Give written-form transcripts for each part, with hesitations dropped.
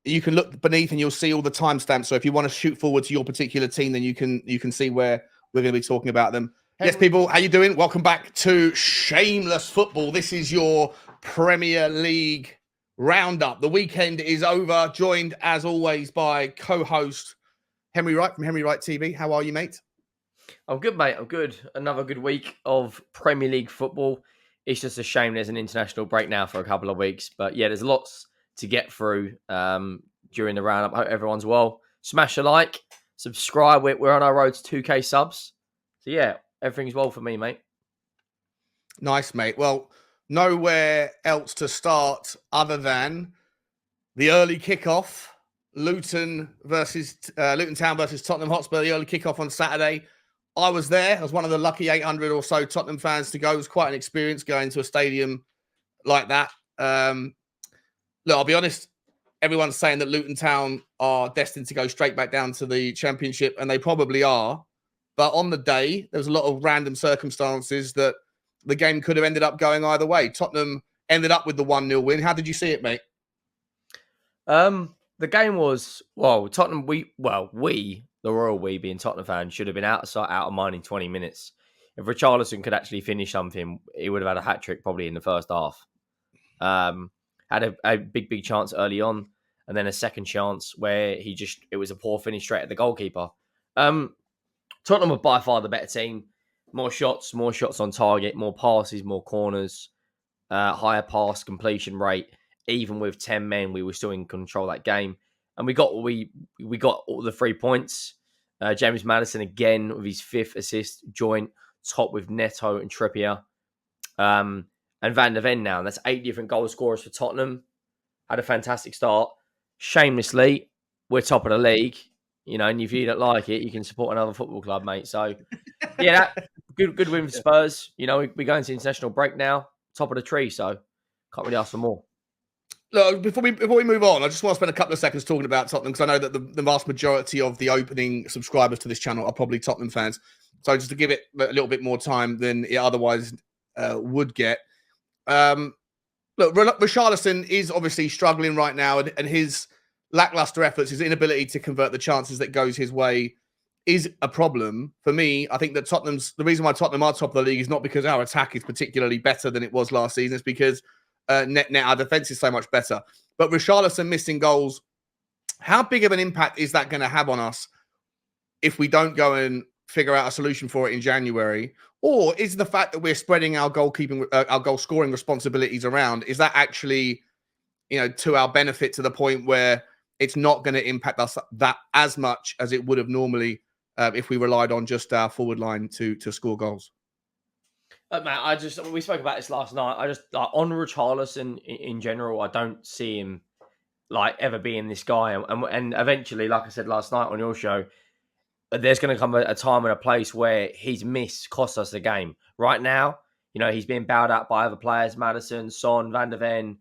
you can look beneath and you'll see all the timestamps. So if you want to shoot forward to your particular team, then you can see where we're going to be talking about them. Yes, people, how you doing? Welcome back to Shameless Football. This is your Premier League roundup. The weekend is over. Joined, as always, by co-host Henry Wright from Wright Tv. How are you, mate? I'm good, mate. I'm good. Another good week of Premier League football. It's just a shame there's an international break now for a couple of weeks. But yeah, there's lots to get through during the roundup. I hope everyone's well. Smash a like, subscribe. We're on our road to 2K subs. So yeah, everything's well for me, mate. Nice, mate. Well, nowhere else to start other than the early kickoff. Luton Town versus Tottenham Hotspur. The early kickoff on Saturday. I was there. I was one of the lucky 800 or so Tottenham fans to go. It was quite an experience going to a stadium like that. Look, I'll be honest. Everyone's saying that Luton Town are destined to go straight back down to the Championship, and they probably are. But on the day, there was a lot of random circumstances that the game could have ended up going either way. Tottenham ended up with the 1-0 win. How did you see it, mate? The game was, Tottenham, the royal we being Tottenham fans, should have been out of mind in 20 minutes. If Richarlison could actually finish something, he would have had a hat-trick probably in the first half. Had a big chance early on, and then a second chance where it was a poor finish straight at the goalkeeper. Tottenham were by far the better team. More shots on target, more passes, more corners, higher pass completion rate. Even with 10 men, we were still in control of that game. And we got all the 3 points. James Maddison again with his 5th assist, joint top with Neto and Trippier. And Van der Ven now. And that's 8 different goal scorers for Tottenham. Had a fantastic start. Shamelessly, we're top of the league. And if you don't like it, you can support another football club, mate. So, yeah, good win for Spurs. We go into international break now. Top of the tree, so can't really ask for more. Look, before we move on, I just want to spend a couple of seconds talking about Tottenham because I know that the vast majority of the opening subscribers to this channel are probably Tottenham fans. So just to give it a little bit more time than it otherwise would get. Look, Richarlison is obviously struggling right now, and his lackluster efforts, his inability to convert the chances that goes his way is a problem. For me, I think that the reason why Tottenham are top of the league is not because our attack is particularly better than it was last season. It's because net our defense is so much better. But Richarlison missing goals, how big of an impact is that going to have on us if we don't go and figure out a solution for it in January? Or is the fact that we're spreading our goal scoring responsibilities around, is that actually, to our benefit to the point where it's not going to impact us that as much as it would have normally if we relied on just our forward line to score goals? Matt, we spoke about this last night. On Richarlison in general, I don't see him ever being this guy. And eventually, like I said last night on your show, there's going to come a time and a place where his miss costs us the game. Right now, he's being bailed out by other players, Maddison, Son, Van der Ven,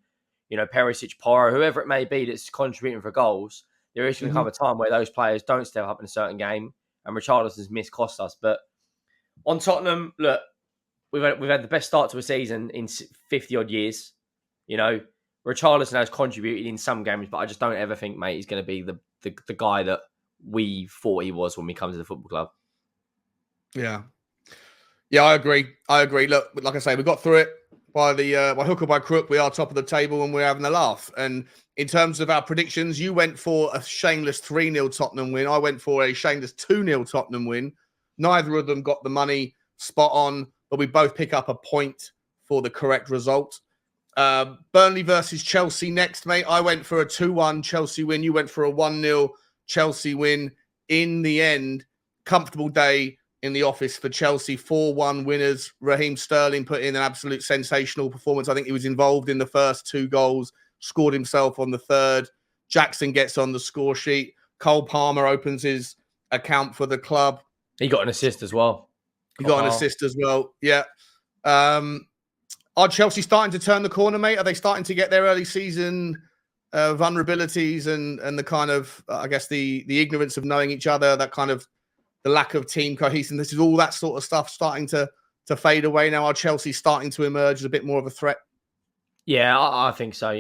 Perisic, Porro, whoever it may be that's contributing for goals. There is going to come a time where those players don't step up in a certain game, and Richarlison's miss costs us. But on Tottenham, look, we've had the best start to a season in 50-odd years. Richarlison has contributed in some games, but I just don't ever think, mate, he's going to be the guy that we thought he was when we come to the football club. Yeah, I agree. Look, like I say, we got through it by hook or by crook. We are top of the table and we're having a laugh. And in terms of our predictions, you went for a shameless 3-0 Tottenham win. I went for a shameless 2-0 Tottenham win. Neither of them got the money spot on, but we both pick up a point for the correct result. Burnley versus Chelsea next, mate. I went for a 2-1 Chelsea win. You went for a 1-0 Chelsea win. In the end, comfortable day in the office for Chelsea. 4-1 winners. Raheem Sterling put in an absolute sensational performance. I think he was involved in the first 2 goals, scored himself on the third. Jackson gets on the score sheet. Cole Palmer opens his account for the club. He got an assist as well. Yeah. Are Chelsea starting to turn the corner, mate? Are they starting to get their early season vulnerabilities and the kind of, I guess, the ignorance of knowing each other, that kind of the lack of team cohesiveness, is all that sort of stuff starting to fade away now? Are Chelsea starting to emerge as a bit more of a threat? Yeah, I think so.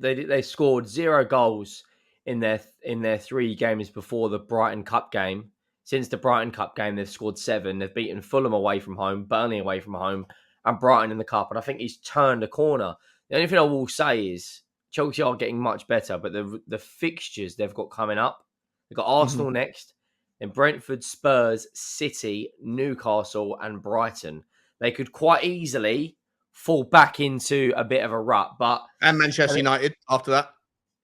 They scored 0 goals in their 3 games before the Brighton Cup game. Since the Brighton Cup game, they've scored 7. They've beaten Fulham away from home, Burnley away from home, and Brighton in the Cup. And I think he's turned a corner. The only thing I will say is Chelsea are getting much better, but the fixtures they've got coming up, they've got Arsenal next, then Brentford, Spurs, City, Newcastle, and Brighton. They could quite easily fall back into a bit of a rut, and Manchester United after that.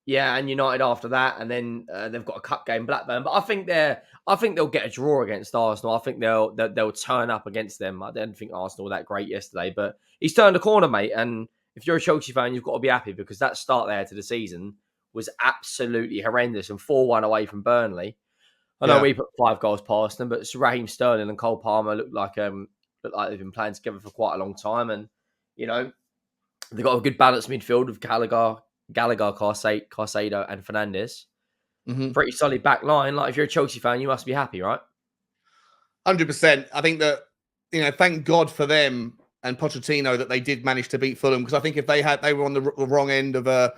Yeah, and United after that, and then they've got a cup game, Blackburn. But I think they'll get a draw against Arsenal. I think they'll turn up against them. I didn't think Arsenal were that great yesterday, but he's turned a corner, mate. And if you're a Chelsea fan, you've got to be happy because that start there to the season was absolutely horrendous and 4-1 away from Burnley. I know we put 5 goals past them, but Raheem Sterling and Cole Palmer look like they've been playing together for quite a long time, and you know they've got a good balanced midfield with Gallagher, Caicedo, and Fernandes. Pretty solid back line. Like if you're a Chelsea fan, you must be happy, right? 100%. I think that thank God for them and Pochettino that they did manage to beat Fulham, because I think if they were on the wrong end of the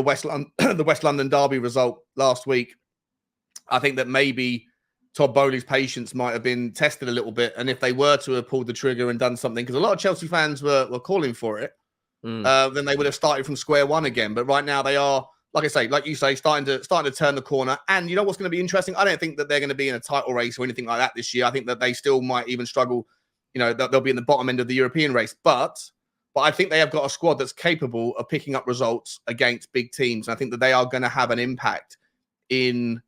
West London derby result last week, I think that maybe Todd Bowley's patience might have been tested a little bit, and if they were to have pulled the trigger and done something, because a lot of Chelsea fans were calling for it. Then they would have started from square one again. But right now they are, like you say, starting to turn the corner. And you know what's going to be interesting? I don't think that they're going to be in a title race or anything like that this year. I think that they still might even struggle. They'll be in the bottom end of the European race. But I think they have got a squad that's capable of picking up results against big teams. And I think that they are going to have an impact in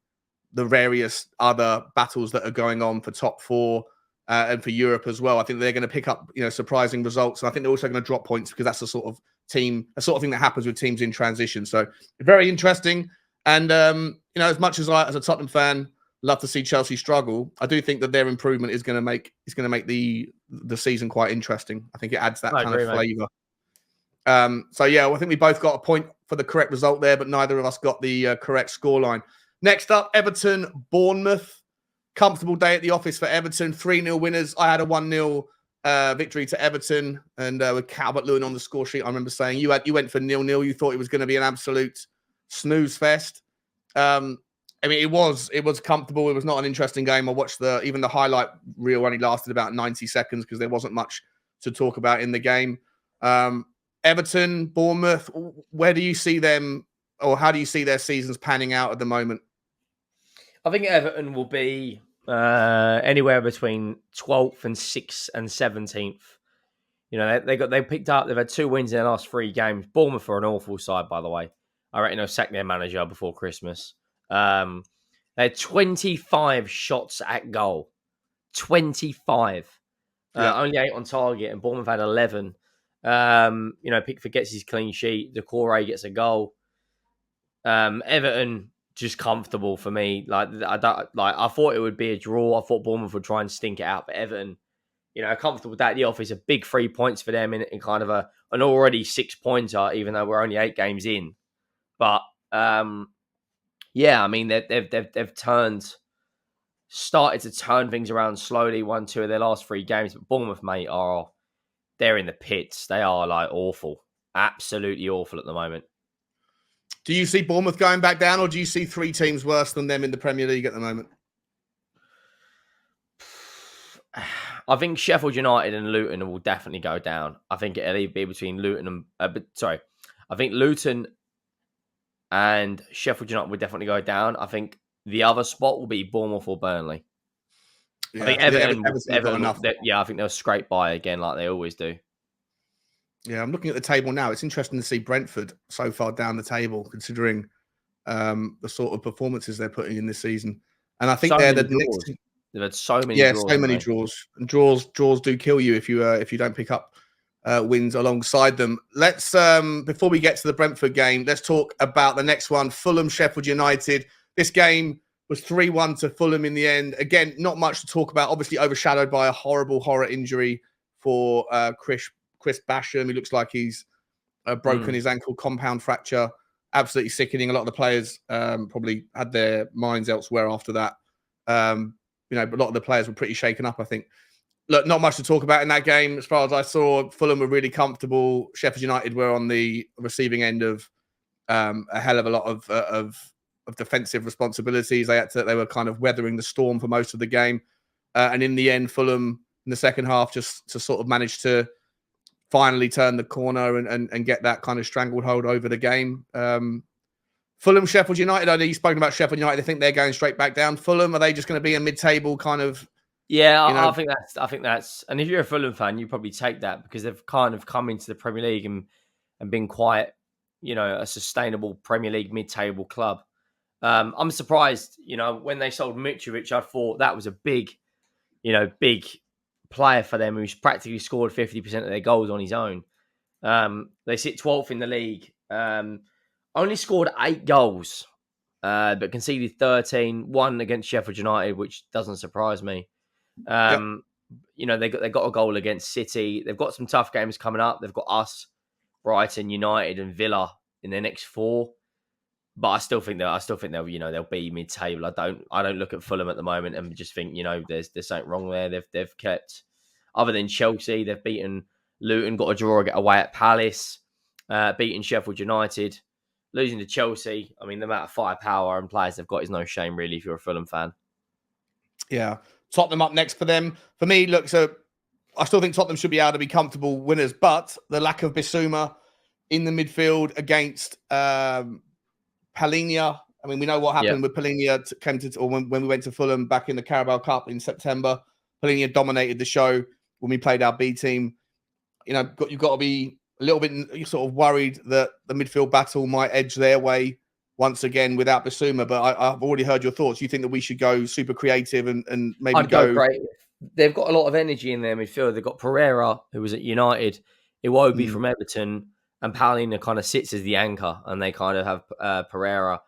the various other battles that are going on for top 4. And for Europe as well. I think they're going to pick up, surprising results. And I think they're also going to drop points because that's the sort of thing that happens with teams in transition. So very interesting. And, as much as I, as a Tottenham fan, love to see Chelsea struggle, I do think that their improvement is going to make the season quite interesting. I think it adds that kind of flavour. I think we both got a point for the correct result there, but neither of us got the correct scoreline. Next up, Everton, Bournemouth. Comfortable day at the office for Everton. 3-0 winners. I had a 1-0 victory to Everton, and with Calvert-Lewin on the score sheet. I remember saying you went for 0-0. You thought it was going to be an absolute snooze fest. It was comfortable. It was not an interesting game. I watched even the highlight reel only lasted about 90 seconds because there wasn't much to talk about in the game. Everton, Bournemouth. Where do you see them, or how do you see their seasons panning out at the moment? I think Everton will be anywhere between 12th and 6th and 17th. They picked up. They've had 2 wins in their last 3 games. Bournemouth are an awful side, by the way. I reckon they'll sack their manager before Christmas. They had 25 shots at goal. 25. Only 8 on target, and Bournemouth had 11. Pickford gets his clean sheet. Decore gets a goal. Everton just comfortable for me. I thought it would be a draw. I thought Bournemouth would try and stink it out, but Everton, comfortable with that. The office, a big 3 points for them in kind of an already 6-pointer, even though we're only 8 games in. But they've started to turn things around slowly. 1-2 of their last 3 games, but Bournemouth, mate, they're in the pits. They are awful, absolutely awful at the moment. Do you see Bournemouth going back down, or do you see 3 teams worse than them in the Premier League at the moment? I think Sheffield United and Luton will definitely go down. I think it'll either be between Luton and... I think Luton and Sheffield United will definitely go down. I think the other spot will be Bournemouth or Burnley. Yeah, I think Everton I think they'll scrape by again like they always do. Yeah, I'm looking at the table now. It's interesting to see Brentford so far down the table, considering the sort of performances they're putting in this season. And I think they're the next. They've had so many draws. So many draws. And draws do kill you if you don't pick up wins alongside them. Let's before we get to the Brentford game, let's talk about the next one. Fulham, Sheffield United. This game was 3-1 to Fulham in the end. Again, not much to talk about. Obviously overshadowed by a horror injury for Chris Basham. He looks like he's broken his ankle, compound fracture. Absolutely sickening. A lot of the players probably had their minds elsewhere after that. But a lot of the players were pretty shaken up, I think. Look, not much to talk about in that game. As far as I saw, Fulham were really comfortable. Sheffield United were on the receiving end of a hell of a lot of defensive responsibilities. They were kind of weathering the storm for most of the game, and in the end, Fulham in the second half just to sort of manage to finally turn the corner and get that kind of stranglehold over the game. Fulham, Sheffield United. I know you've spoken about Sheffield United. I think they're going straight back down. Fulham, are they just going to be a mid-table kind of? Yeah, I think that's. And if you're a Fulham fan, you probably take that because they've kind of come into the Premier League and been quite, a sustainable Premier League mid-table club. I'm surprised, when they sold Mitrovic, I thought that was a big player for them who's practically scored 50% of their goals on his own. They sit 12th in the league. Only scored 8 goals, but conceded 13. One against Sheffield United, which doesn't surprise me. They got a goal against City. They've got some tough games coming up. They've got us, Brighton, United, and Villa in their next 4. But I still think they'll be mid-table. I don't look at Fulham at the moment and just think there's something wrong there. They've kept, other than Chelsea, they've beaten Luton, got a draw away at Palace, beaten Sheffield United, losing to Chelsea. I mean, the amount of firepower and players they've got is no shame, really, if you're a Fulham fan. Yeah. Tottenham up next for them. For me, look, so I still think Tottenham should be able to be comfortable winners, but the lack of Bissouma in the midfield against Palhinha. I mean, we know what happened with Palhinha when we went to Fulham back in the Carabao Cup in September. Palhinha dominated the show when we played our B team. You've got to be a little bit sort of worried that the midfield battle might edge their way once again without Bissouma. But I've already heard your thoughts. You think that we should go super creative and maybe I'd go great. They've got a lot of energy in their midfield. They've got Pereira, who was at United, Iwobi from Everton, and Palhinha kind of sits as the anchor, and they kind of have Pereira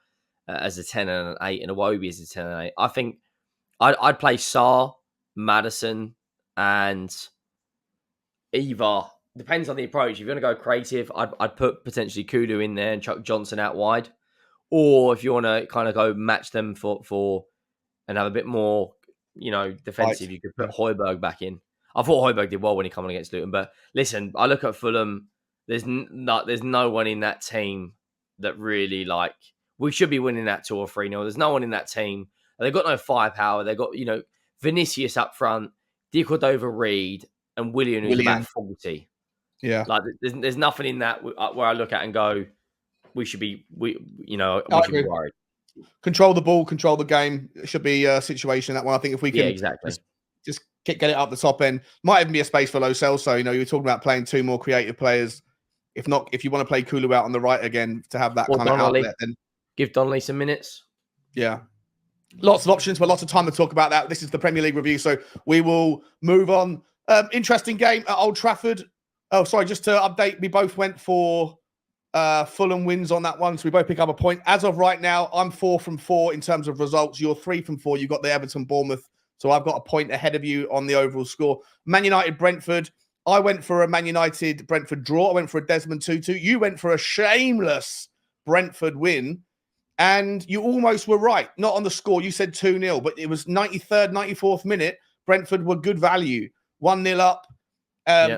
as a 10 and an 8, and Iwobi as a 10 and 8. I think I'd play Sarr, Maddison, and Eva. Depends on the approach. If you're going to go creative, I'd put potentially Kudu in there and chuck Johnson out wide. Or if you want to kind of go match them for and have a bit more, defensive, you could put Højbjerg back in. I thought Højbjerg did well when he came on against Luton. But listen, I look at Fulham. There's no one in that team that really, we should be winning that 2 or 3-0. There's no one in that team. They've got no firepower. They've got, Vinicius up front, De Cordova-Reid, and Willian, who's about 40. Yeah. There's nothing in that where I look at and go, we should be worried. Control the ball, control the game. It should be a situation that one. I think if we can just get it up the top end, might even be a space for Lo Celso. You were talking about playing 2 more creative players. If you want to play Kulu out on the right again to have that kind of outlet, then give Donnelly some minutes. Yeah. Lots of options, but lots of time to talk about that. This is the Premier League review, so we will move on. Interesting game at Old Trafford. Oh, sorry, just to update, we both went for Fulham wins on that one, so we both pick up a point. As of right now, I'm 4 from 4 in terms of results. You're 3 from 4. You got the Everton Bournemouth, so I've got a point ahead of you on the overall score. Man United Brentford. I went for a Man United Brentford draw. I went for a Desmond Tutu. You went for a shameless Brentford win, and you almost were right. Not on the score. You said 2-0, but it was 93rd, 94th minute. Brentford were good value. 1-0 up.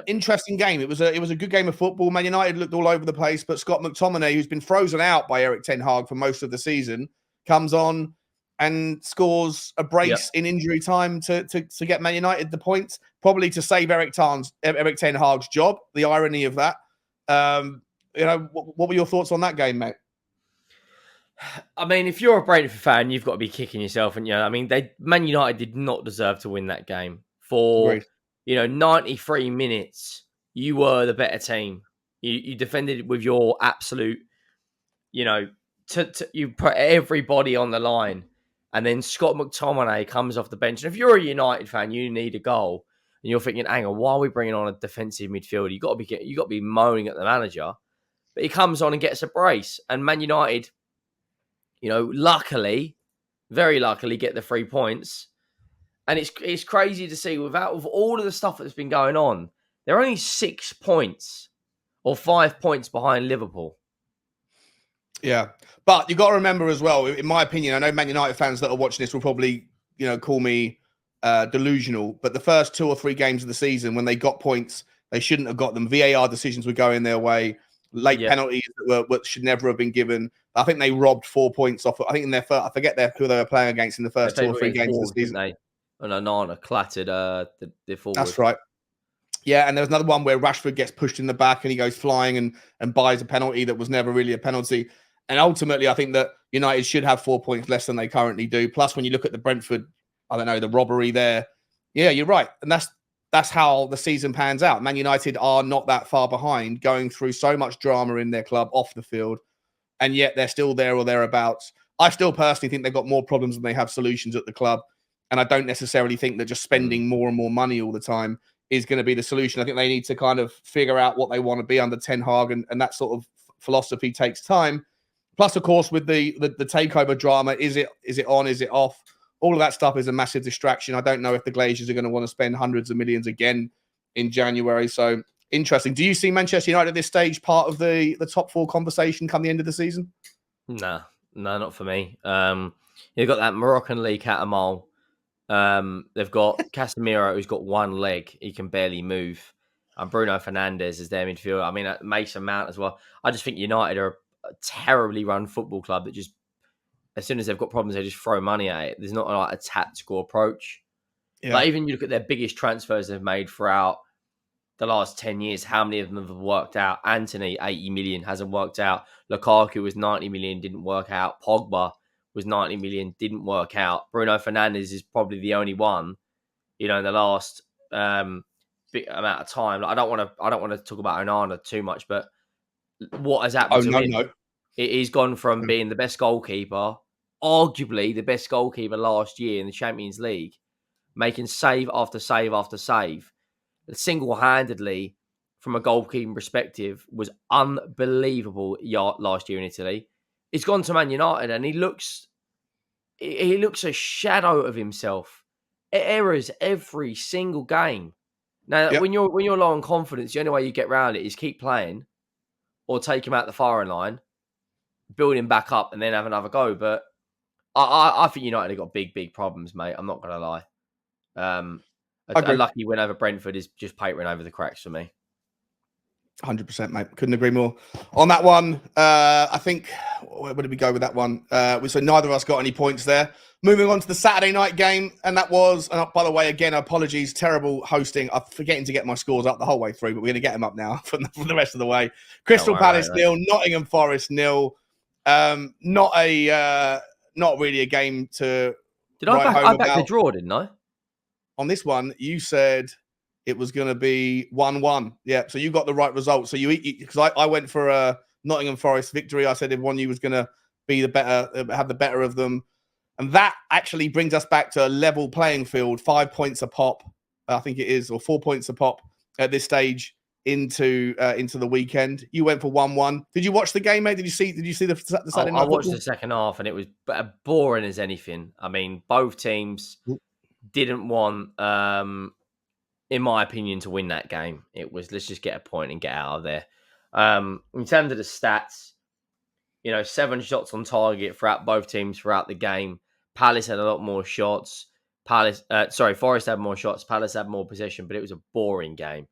Interesting game. It was a good game of football. Man United looked all over the place, but Scott McTominay, who's been frozen out by Erik ten Hag for most of the season, comes on and scores a brace in injury time to get Man United the points, probably to save Erik ten Hag's job. The irony of that. What were your thoughts on that game, mate? I mean, if you're a Brentford fan, you've got to be kicking yourself. And Man United did not deserve to win that game. For 93 minutes, you were the better team. You defended with your absolute, you put everybody on the line. And then Scott McTominay comes off the bench. And if you're a United fan, you need a goal. And you're thinking, hang on, why are we bringing on a defensive midfielder? You got to be moaning at the manager. But he comes on and gets a brace. And Man United, luckily, very luckily, get the 3 points. And it's crazy to see with all of the stuff that's been going on, they're only 6 points or 5 points behind Liverpool. Yeah. But you got to remember as well, in my opinion, I know Man United fans that are watching this will probably, call me delusional, but the first 2 or 3 games of the season when they got points, they shouldn't have got them. VAR decisions were going their way. late penalties that should never have been given. I think they robbed 4 points off. I think in their first, I forget who they were playing against in the first 2 or 3 games of the season. Didn't they? And Onana clattered the forward. That's right. Yeah, and there was another one where Rashford gets pushed in the back and he goes flying and buys a penalty that was never really a penalty. And ultimately, I think that United should have 4 points less than they currently do. Plus, when you look at the Brentford, I don't know, the robbery there. Yeah, you're right. And that's how the season pans out. Man United are not that far behind, going through so much drama in their club off the field, and yet they're still there or thereabouts. I still personally think they've got more problems than they have solutions at the club. And I don't necessarily think that just spending more and more money all the time is going to be the solution. I think they need to kind of figure out what they want to be under Ten Hag, and that sort of philosophy takes time. Plus, of course, with the takeover drama, is it on, is it off? All of that stuff is a massive distraction. I don't know if the Glazers are going to want to spend hundreds of millions again in January. So interesting. Do you see Manchester United at this stage part of the top 4 conversation come the end of the season? No, not for me. You've got that Moroccan League Catamal. They've got Casemiro, who's got one leg. He can barely move. And Bruno Fernandes is their midfielder. I mean, Mason Mount as well. I just think United are a terribly run football club that just, as soon as they've got problems, they just throw money at it. There's not like a tactical approach. Yeah. Like, even you look at their biggest transfers they've made throughout the last 10 years, how many of them have worked out? Anthony, 80 million, hasn't worked out. Lukaku was 90 million, didn't work out. Pogba was 90 million, didn't work out. Bruno Fernandes is probably the only one, in the last big amount of time. Like, I don't want to talk about Onana too much, but what has happened to him? No. He's gone from being the best goalkeeper, arguably the best goalkeeper last year in the Champions League, making save after save after save, single-handedly, from a goalkeeping perspective, was unbelievable last year in Italy. He's gone to Man United and he looks a shadow of himself. Errors every single game. Now, when you're low on confidence, the only way you get around it is keep playing or take him out the firing line, build him back up, and then have another go. But I think United have got big problems, mate. I'm not going to lie. A lucky win over Brentford is just papering over the cracks for me. 100%, mate. Couldn't agree more. On that one, I think, where did we go with that one? So neither of us got any points there. Moving on to the Saturday night game, and that was, and by the way, again, apologies, terrible hosting. I'm forgetting to get my scores up the whole way through, but we're going to get them up now for the rest of the way. Crystal Palace 0, Nottingham Forest 0. Not really a game to. Did I back the draw, didn't I? On this one, you said it was going to be 1-1. Yeah, so you got the right result. So because I went for a Nottingham Forest victory. I said if one you was going to be the better, have the better of them. And that actually brings us back to a level playing field, 5 points a pop, I think it is, or 4 points a pop at this stage into the weekend. You went for 1-1. Did you watch the game, mate? Did you see the Saturday night? I watched the second half, and it was boring as anything. I mean, both teams didn't want, in my opinion, to win that game. It was, let's just get a point and get out of there. In terms of the stats, 7 shots on target throughout both teams throughout the game. Palace had a lot more shots. Forest had more shots. Palace had more possession, but it was a boring game.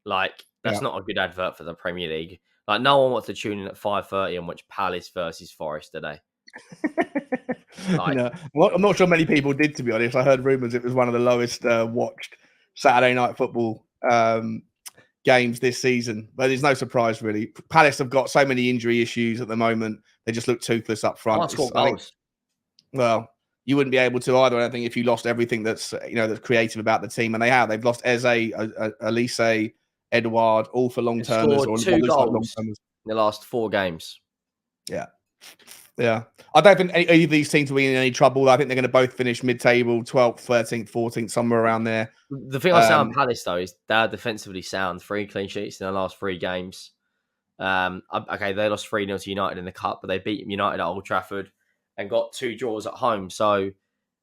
Like, that's not a good advert for the Premier League. Like, no one wants to tune in at 5:30 and watch Palace versus Forest today. No. Well, I'm not sure many people did, to be honest. I heard rumours it was one of the lowest watched Saturday night football games this season, but there's no surprise really. Palace have got so many injury issues at the moment; they just look toothless up front. Well, you wouldn't be able to either. I don't think if you lost everything that's that's creative about the team, and they have. They've lost Eze, Elise, Edouard, all for long termers or 2 goals in the last 4 games. Yeah. I don't think any of these teams will be in any trouble. I think they're going to both finish mid-table, 12th, 13th, 14th, somewhere around there. The thing I say on Palace, though, is they're defensively sound. 3 clean sheets in the last 3 games. Okay, they lost 3-0 to United in the Cup, but they beat United at Old Trafford and got 2 draws at home. So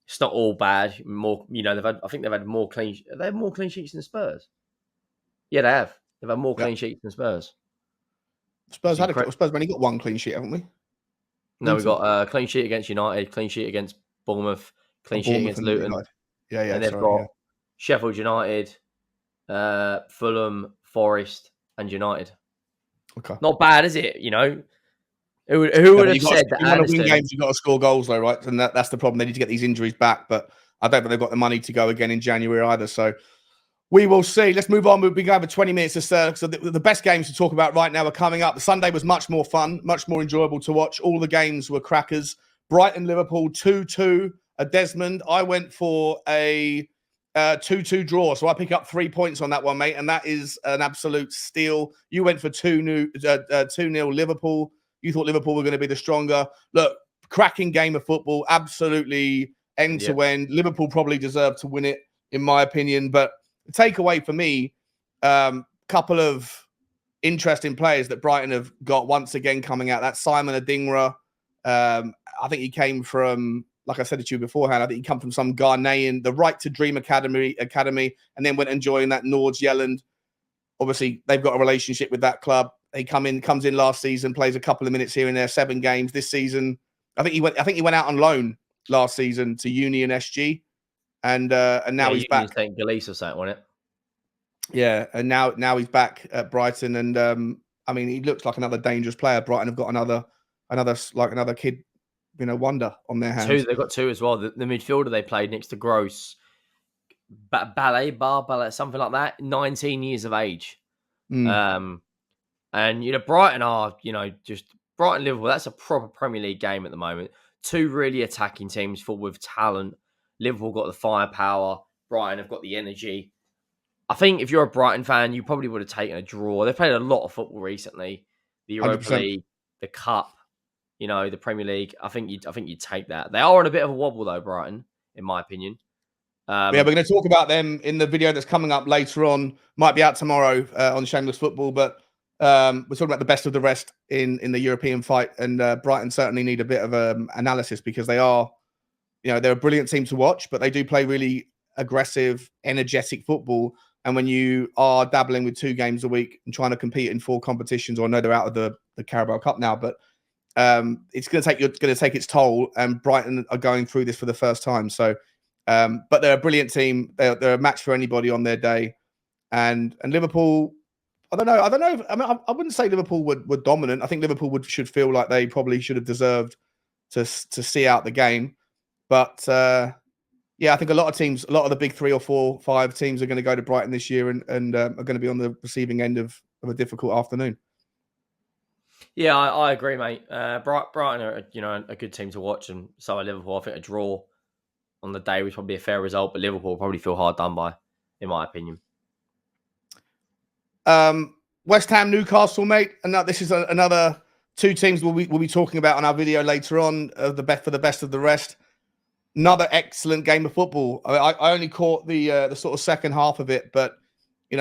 it's not all bad. More, I think they've had more clean. They have more clean sheets than Spurs. Yeah, they have. They've had more clean sheets than Spurs. Spurs only got 1 clean sheet, haven't we? No, we've got a clean sheet against United, clean sheet against Bournemouth, clean sheet against Luton. Yeah. And they've got Sheffield United, Fulham, Forest, and United. Okay. Not bad, is it? You know, who Yeah, would but have said that you want to win Aniston? games, you've got to score goals, though, right? And that's the problem. They need to get these injuries back, but I don't think they've got the money to go again in January either. So we will see. Let's move on. We've been going for 20 minutes. So the best games to talk about right now are coming up. The Sunday was much more fun, much more enjoyable to watch. All the games were crackers. Brighton, Liverpool, 2-2 at Desmond. I went for a 2-2 draw. So I pick up 3 points on that one, mate. And that is an absolute steal. You went for 2-0 Liverpool. You thought Liverpool were going to be the stronger. Look, cracking game of football. Absolutely end to end. Liverpool probably deserved to win it, in my opinion. But the takeaway for me, couple of interesting players that Brighton have got once again coming out. That's Simon Adingra. I think he came from, like I said to you beforehand, I think he come from some Ghanaian, the Right to Dream Academy, and then went and joined that Nords Yelland. Obviously, they've got a relationship with that club. He comes in last season, plays a couple of minutes here and there, 7 games this season. I think he went out on loan last season to Union SG, and now he's back. St. Galise or something, wasn't it? Yeah, and now he's back at Brighton, and I mean, he looks like another dangerous player. Brighton have got another kid, wonder on their hands. They've got 2 as well. The midfielder they played next to Gross, Ballet, something like that. 19 years of age. And Brighton are, just Brighton Liverpool. That's a proper Premier League game at the moment. 2 really attacking teams full with talent. Liverpool got the firepower. Brighton have got the energy. I think if you're a Brighton fan, you probably would have taken a draw. They've played a lot of football recently. The Europa 100%. League, the Cup, the Premier League. I think you'd take that. They are on a bit of a wobble though, Brighton, in my opinion. Yeah, we're going to talk about them in the video that's coming up later on. Might be out tomorrow on Shameless Football, but we're talking about the best of the rest in the European fight, and Brighton certainly need a bit of analysis because they are, they're a brilliant team to watch, but they do play really aggressive, energetic football. And when you are dabbling with 2 games a week and trying to compete in 4 competitions, or I know they're out of the Carabao Cup now, but it's going to take its toll. And Brighton are going through this for the first time. So, but they're a brilliant team. They're a match for anybody on their day. And Liverpool, I don't know. I mean, I wouldn't say Liverpool were dominant. I think Liverpool should feel like they probably should have deserved to see out the game. But yeah, I think a lot of the big 3 or 4, 5 teams are going to go to Brighton this year and are going to be on the receiving end of a difficult afternoon. Yeah, I agree, mate. Brighton are a good team to watch, and so are Liverpool. I think a draw on the day was probably a fair result, but Liverpool will probably feel hard done by, in my opinion. West Ham, Newcastle, mate. And this is another 2 teams we'll be talking about on our video later on. The best of the rest. Another excellent game of football. I only caught the sort of second half of it, but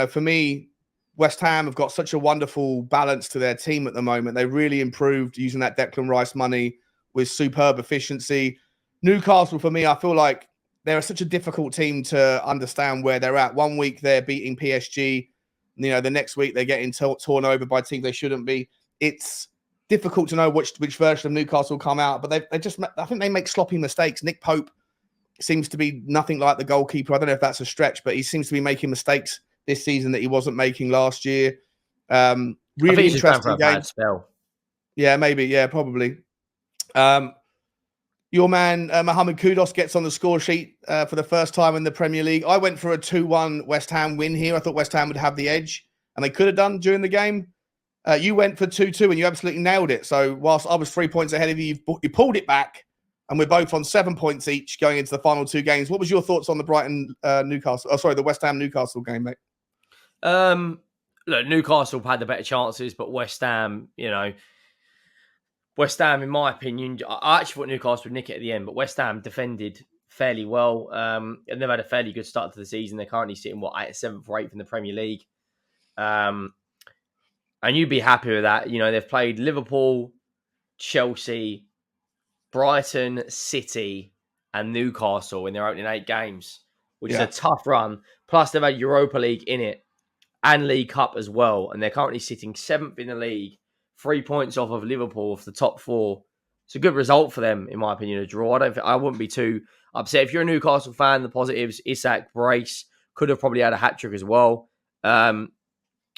for me, West Ham have got such a wonderful balance to their team at the moment. They really improved using that Declan Rice money with superb efficiency. Newcastle, for me, I feel like they're such a difficult team to understand where they're at. One week they're beating PSG, the next week they're getting torn over by teams they shouldn't be. It's difficult to know which version of Newcastle come out, but I think they make sloppy mistakes. Nick Pope seems to be nothing like the goalkeeper. I don't know if that's a stretch, but he seems to be making mistakes this season that he wasn't making last year. Really interesting game. Bad spell. Yeah, maybe. Yeah, probably. Your man Mohamed Kudus gets on the score sheet for the first time in the Premier League. I went for a 2-1 West Ham win here. I thought West Ham would have the edge, and they could have done during the game. You went for 2-2, and you absolutely nailed it. So whilst I was 3 points ahead of you, you pulled it back, and we're both on 7 points each going into the final 2 games. What was your thoughts on the the West Ham Newcastle game, mate? Look, Newcastle had the better chances, but West Ham, in my opinion, I actually thought Newcastle would nick it at the end, but West Ham defended fairly well, and they've had a fairly good start to the season. They're currently sitting 7th or 8th in the Premier League, and you'd be happy with that. They've played Liverpool, Chelsea, Brighton, City, and Newcastle in their opening 8 games, which is a tough run. Plus, they've had Europa League in it and League Cup as well, and they're currently sitting 7th in the league, 3 points off of Liverpool for the top 4. It's a good result for them, in my opinion, a draw. I wouldn't be too upset. If you're a Newcastle fan, the positives, Isak, Brace, could have probably had a hat-trick as well.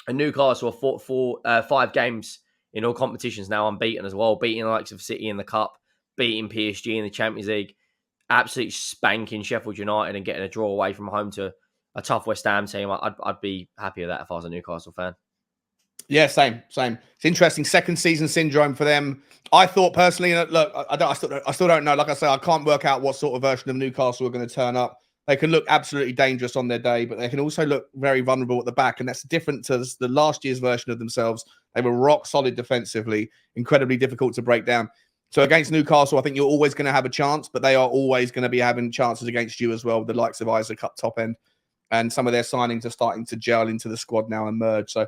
And Newcastle have fought 5 games in all competitions now, unbeaten as well, beating the likes of City in the Cup, beating PSG in the Champions League, absolutely spanking Sheffield United and getting a draw away from home to a tough West Ham team. I'd be happy with that if I was a Newcastle fan. Yeah, same. It's interesting. Second season syndrome for them. I thought personally, look, I still don't know. Like I say, I can't work out what sort of version of Newcastle are going to turn up. They can look absolutely dangerous on their day, but they can also look very vulnerable at the back. And that's different to the last year's version of themselves. They were rock solid defensively, incredibly difficult to break down. So against Newcastle, I think you're always going to have a chance, but they are always going to be having chances against you as well, with the likes of Isaac up top end. And some of their signings are starting to gel into the squad now and merge. So,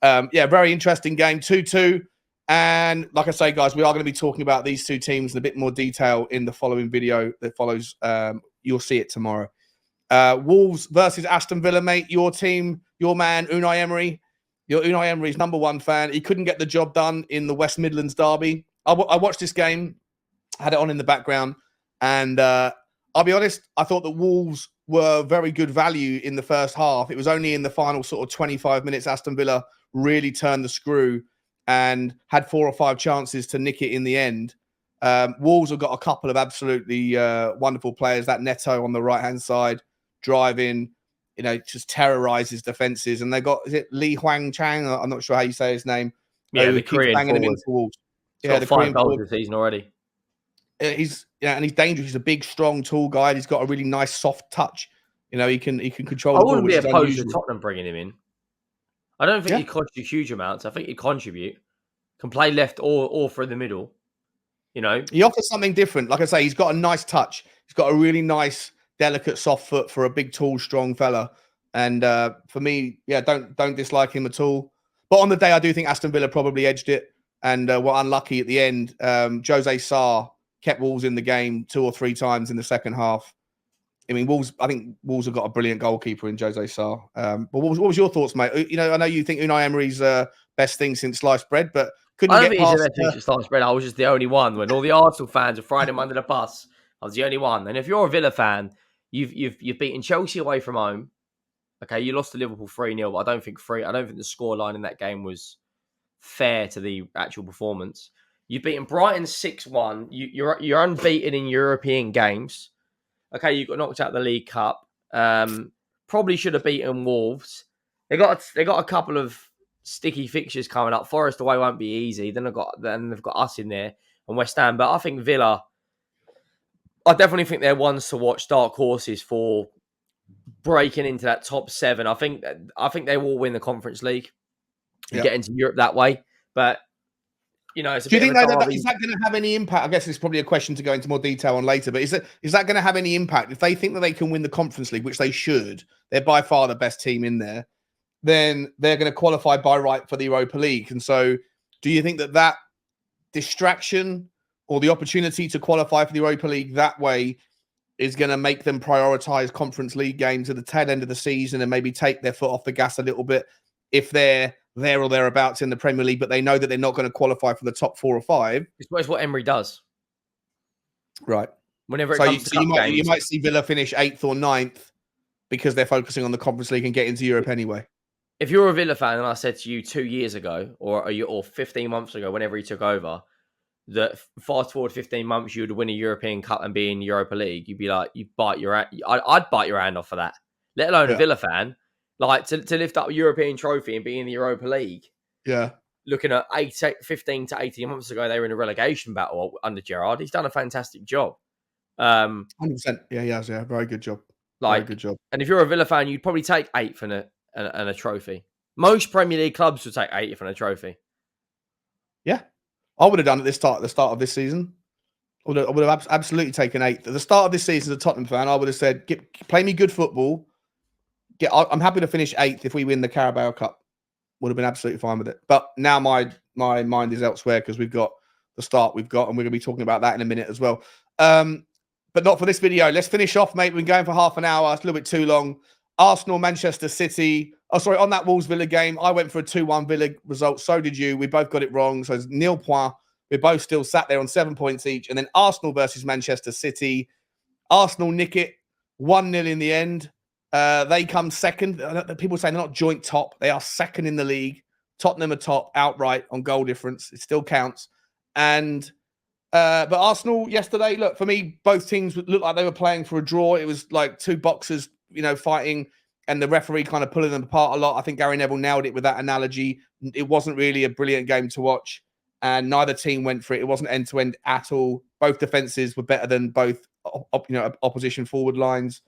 yeah, very interesting game, 2-2. And like I say, guys, we are going to be talking about these two teams in a bit more detail in the following video that follows. You'll see it tomorrow. Wolves versus Aston Villa, mate. Your team, your man, Unai Emery. Your Unai Emery's #1 fan. He couldn't get the job done in the West Midlands derby. I watched this game, had it on in the background, and I'll be honest, I thought that Wolves were very good value in the first half. It was only in the final sort of 25 minutes Aston Villa really turned the screw and had 4 or 5 chances to nick it in the end. Wolves have got a couple of absolutely wonderful players. That Neto on the right-hand side, driving, just terrorizes defenses. And they got, is it Lee Huang Chang? I'm not sure how you say his name. Yeah, the keeps Korean banging him forward. into Wolves. He's got 5 goals this season already. And he's dangerous. He's a big, strong, tall guy. He's got a really nice, soft touch. He can control the ball. I wouldn't be which is opposed to unusual. Tottenham bringing him in. I don't think he costs you huge amounts. I think he contribute. Can play left or through the middle. He offers something different. Like I say, he's got a nice touch. He's got a really nice, delicate, soft foot for a big, tall, strong fella. And for me, yeah, don't dislike him at all. But on the day, I do think Aston Villa probably edged it and were unlucky at the end. Jose Sarr kept Wolves in the game 2 or 3 times in the second half. I mean, I think Wolves have got a brilliant goalkeeper in Jose Sarr. But what was your thoughts, mate? I know you think Unai Emery's best thing since sliced bread, but couldn't I don't get think he's past. the best thing to start spread. I was just the only one. When all the Arsenal fans are throwing him under the bus, I was the only one. And if you're a Villa fan, you've beaten Chelsea away from home. Okay, you lost to Liverpool 3-0, but I don't think the scoreline in that game was fair to the actual performance. You've beaten Brighton 6-1. You're unbeaten in European games. Okay, you got knocked out of the League Cup. Probably should have beaten Wolves. They got a couple of sticky fixtures coming up. Forest away won't be easy. Then they've got us in there and West Ham. But I think Villa, I definitely think they're ones to watch, dark horses for breaking into that top 7. I think they will win the Conference League and get into Europe that way. But it's do you think is that going to have any impact? I guess it's probably a question to go into more detail on later. But is that going to have any impact if they think that they can win the Conference League, which they should? They're by far the best team in there. Then they're going to qualify by right for the Europa League. And so, do you think that distraction or the opportunity to qualify for the Europa League that way is going to make them prioritize Conference League games at the tail end of the season and maybe take their foot off the gas a little bit if they're there or thereabouts in the Premier League, but they know that they're not going to qualify for the top 4 or 5? It's what Emery does. Right. Whenever it comes to games, you might see Villa finish 8th or 9th because they're focusing on the Conference League and get into Europe anyway. If you're a Villa fan and I said to you 2 years ago or 15 months ago, whenever he took over, that fast forward 15 months, you would win a European Cup and be in Europa League, you'd be like, I'd bite your hand off for that. Let alone a Villa fan, like to lift up a European trophy and be in the Europa League. Yeah. Looking at 15 to 18 months ago, they were in a relegation battle under Gerrard. He's done a fantastic job. 100%. Yeah, he has. Yeah, very good job. Very good job. And if you're a Villa fan, you'd probably take 8th and a trophy. Most Premier League clubs would take 8th and a trophy. Yeah. I would have done it the start of this season. I would have absolutely taken 8th. At the start of this season, as a Tottenham fan, I would have said, play me good football. I'm happy to finish 8th if we win the Carabao Cup. Would have been absolutely fine with it. But now my mind is elsewhere because we've got the start we've got, and we're going to be talking about that in a minute as well. But not for this video. Let's finish off, mate. We've been going for half an hour. It's a little bit too long. Arsenal, Manchester City. Oh, sorry, on that Wolves-Villa game, I went for a 2-1 Villa result. So did you. We both got it wrong. So it's nil point. We're both still sat there on 7 points each. And then Arsenal versus Manchester City. Arsenal nick it 1-0 in the end. They come second. People saying they're not joint top. They are second in the league. Tottenham are top outright on goal difference. It still counts. And but Arsenal yesterday, look, for me, both teams looked like they were playing for a draw. It was like two boxers, fighting, and the referee kind of pulling them apart a lot. I think Gary Neville nailed it with that analogy. It wasn't really a brilliant game to watch, and neither team went for it. It wasn't end-to-end at all. Both defenses were better than both opposition forward lines.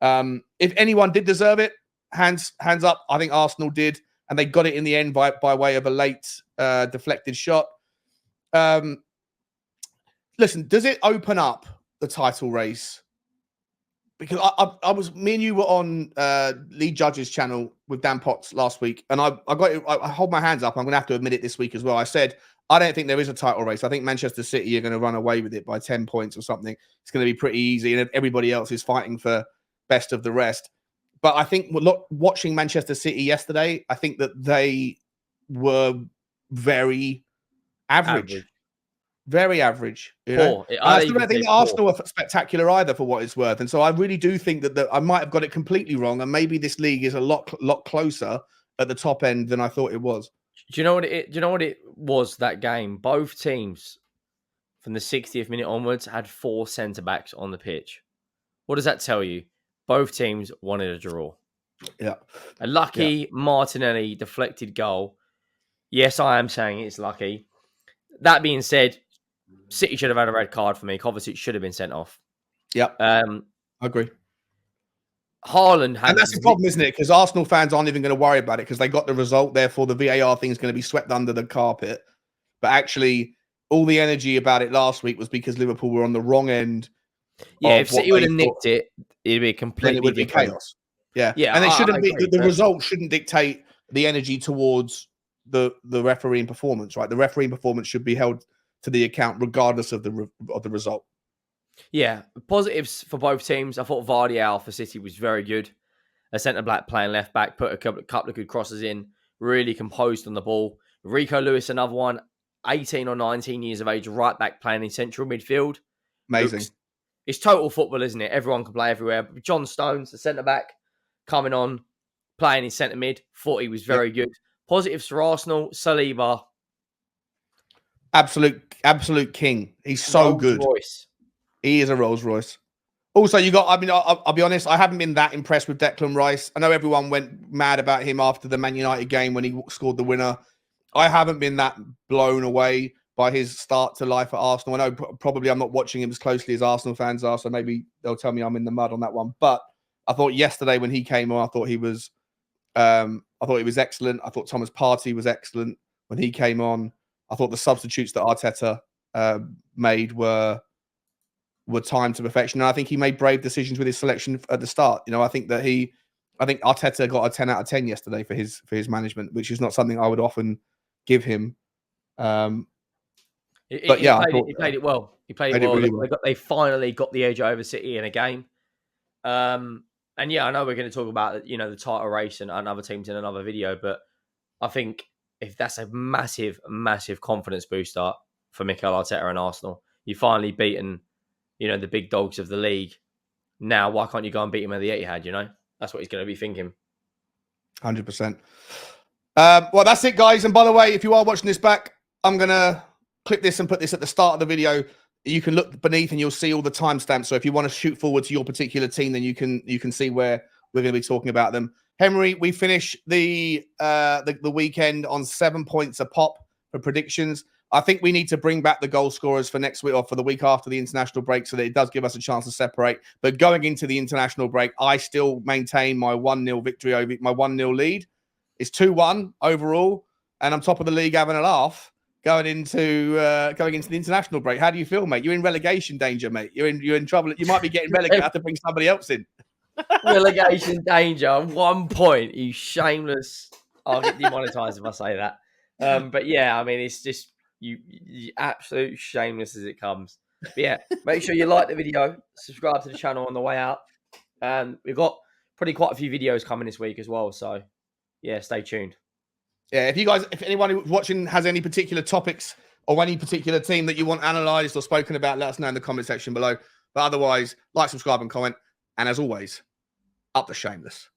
If anyone did deserve it, hands up. I think Arsenal did, and they got it in the end by way of a late deflected shot. Listen, does it open up the title race? Because me and you were on Lee Judge's channel with Dan Potts last week, and I hold my hands up. I'm going to have to admit it this week as well. I said, I don't think there is a title race. I think Manchester City are going to run away with it by 10 points or something. It's going to be pretty easy, and everybody else is fighting for best of the rest. But I think watching Manchester City yesterday, I think that they were very average. Very average. I still don't think Arsenal are spectacular either, for what it's worth. And so I really do think that I might have got it completely wrong, and maybe this league is a lot closer at the top end than I thought it was. Do you know what it was, that game? Both teams from the 60th minute onwards had 4 centre backs on the pitch. What does that tell you? Both teams wanted a draw. Yeah. A lucky Martinelli deflected goal. Yes, I am saying it's lucky. That being said, City should have had a red card for me. Kovacic should have been sent off. Yeah, I agree. Haaland had... And that's the problem, isn't it? Because Arsenal fans aren't even going to worry about it because they got the result. Therefore, the VAR thing is going to be swept under the carpet. But actually, all the energy about it last week was because Liverpool were on the wrong end. Yeah, if City would have nicked it, it'd be completely different. Be chaos. Yeah, and it shouldn't be. The result shouldn't dictate the energy towards the refereeing performance, right? The refereeing performance should be held to the account regardless of the result. Yeah, positives for both teams. I thought Vardy for City was very good. A centre-back playing left-back, put a couple of good crosses in, really composed on the ball. Rico Lewis, another one, 18 or 19 years of age, right-back playing in central midfield. Amazing. It's total football, isn't it? Everyone can play everywhere. John Stones, the centre-back, coming on, playing in centre-mid. Thought he was very good. Positives for Arsenal, Saliba. Absolute king. He's so good. Royce. He is a Rolls Royce. Also, I'll be honest, I haven't been that impressed with Declan Rice. I know everyone went mad about him after the Man United game when he scored the winner. I haven't been that blown away by his start to life at Arsenal. I know probably I'm not watching him as closely as Arsenal fans are, so maybe they'll tell me I'm in the mud on that one. But I thought yesterday when he came on, I thought he was excellent. I thought Thomas Partey was excellent when he came on. I thought the substitutes that Arteta made were timed to perfection. And I think he made brave decisions with his selection at the start. I think Arteta got a 10 out of 10 yesterday for his management, which is not something I would often give him. He played it well. He played it well. Really well. They finally got the edge over City in a game. And I know we're going to talk about the title race and other teams in another video, but I think if that's a massive, massive confidence booster for Mikel Arteta and Arsenal, you've finally beaten, the big dogs of the league. Now, why can't you go and beat him at the Etihad? That's what he's going to be thinking. 100%. Well, that's it, guys. And by the way, if you are watching this back, I'm going to clip this and put this at the start of the video. You can look beneath and you'll see all the timestamps. So if you want to shoot forward to your particular team, then you can see where we're going to be talking about them. Henry, we finish the weekend on 7 points a pop for predictions. I think we need to bring back the goal scorers for next week or for the week after the international break so that it does give us a chance to separate. But going into the international break, I still maintain my 1-0 victory over my 1-0 lead. It's 2-1 overall, and I'm top of the league having a laugh going into the international break. How do you feel, mate? You're in relegation danger, mate. You're in trouble. You might be getting relegated. Have to bring somebody else in. Relegation danger. 1 point. You shameless. I'll get demonetized if I say that. But yeah, I mean, it's just you absolute shameless as it comes. But yeah, make sure you like the video, subscribe to the channel on the way out. And we've got probably quite a few videos coming this week as well. So yeah, stay tuned. Yeah, if anyone who's watching has any particular topics or any particular team that you want analysed or spoken about, let us know in the comment section below. But otherwise, like, subscribe and comment. And as always, up the shameless.